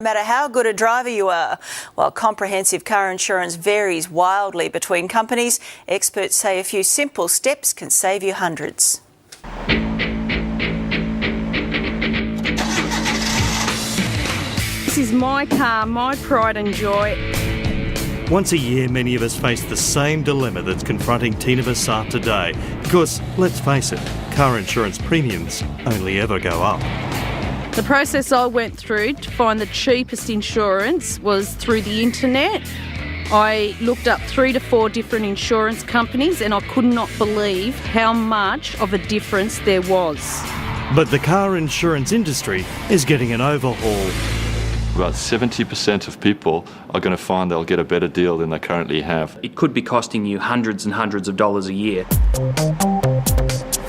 No matter how good a driver you are, while comprehensive car insurance varies wildly between companies, experts say a few simple steps can save you hundreds. This is my car, my pride and joy. Once a year, many of us face the same dilemma that's confronting Tina Bassat today. Because, let's face it, car insurance premiums only ever go up. The process I went through to find the cheapest insurance was through the internet. I looked up 3 to 4 different insurance companies and I could not believe how much of a difference there was. But the car insurance industry is getting an overhaul. About 70% of people are going to find they'll get a better deal than they currently have. It could be costing you hundreds and hundreds of dollars a year.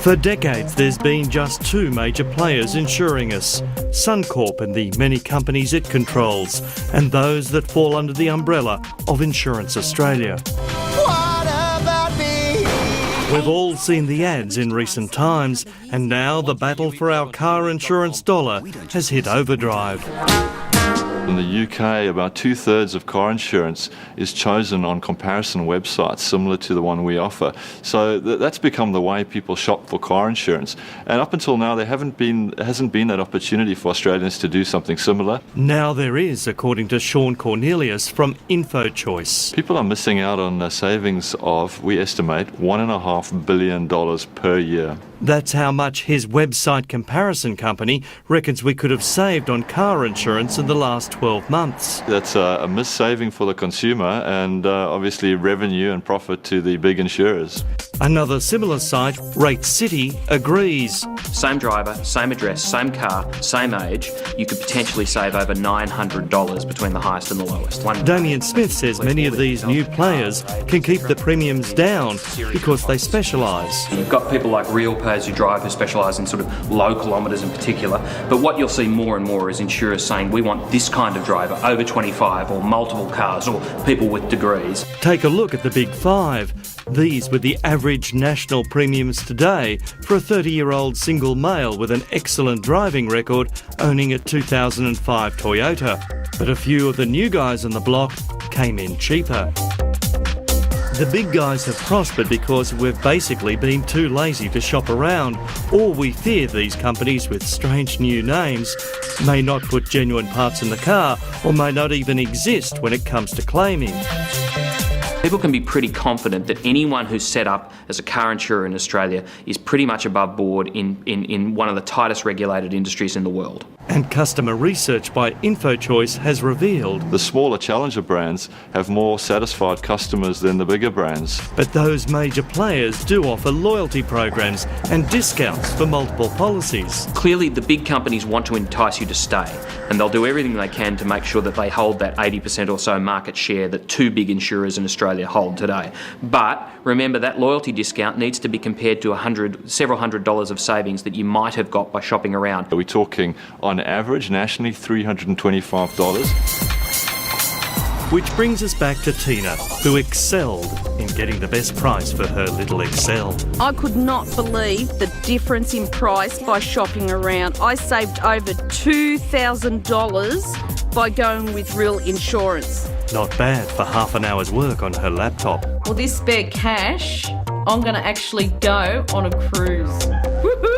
For decades, there's been just 2 major players insuring us, Suncorp and the many companies it controls, and those that fall under the umbrella of Insurance Australia. What about me? We've all seen the ads in recent times, and now the battle for our car insurance dollar has hit overdrive. In the UK, about 2/3 of car insurance is chosen on comparison websites similar to the one we offer. So that's become the way people shop for car insurance. And up until now, there hasn't been that opportunity for Australians to do something similar. Now there is, according to Sean Cornelius from InfoChoice. People are missing out on savings of, we estimate, $1.5 billion per year. That's how much his website comparison company reckons we could have saved on car insurance in the last 12 months. That's a missed saving for the consumer and obviously revenue and profit to the big insurers. Another similar site, Rate City, agrees. Same driver, same address, same car, same age, you could potentially save over $900 between the highest and the lowest. Damien Smith says many of these new players can keep the premiums down because they specialise. You've got people like Real Pay As You Drive who specialise in sort of low kilometres in particular, but what you'll see more and more is insurers saying we want this kind of driver, over 25 or multiple cars or people with degrees. Take a look at the Big Five. These were the average national premiums today for a 30-year-old single male with an excellent driving record owning a 2005 Toyota. But a few of the new guys on the block came in cheaper. The big guys have prospered because we've basically been too lazy to shop around, or we fear these companies with strange new names may not put genuine parts in the car or may not even exist when it comes to claiming. People can be pretty confident that anyone who's set up as a car insurer in Australia is pretty much above board in one of the tightest regulated industries in the world. And customer research by InfoChoice has revealed The smaller challenger brands have more satisfied customers than the bigger brands. but those major players do offer loyalty programs and discounts for multiple policies. Clearly, the big companies want to entice you to stay, and they'll do everything they can to make sure that they hold that 80% or so market share that 2 big insurers in Australia hold today. But remember, that loyalty discount needs to be compared to several $100s of savings that you might have got by shopping around. Are we talking, on average, nationally, $325? Which brings us back to Tina, who excelled in getting the best price for her little Excel. I could not believe the difference in price by shopping around. I saved over $2,000 by going with Real Insurance. Not bad for half an hour's work on her laptop. Well, this spare cash, I'm going to actually go on a cruise. Woohoo!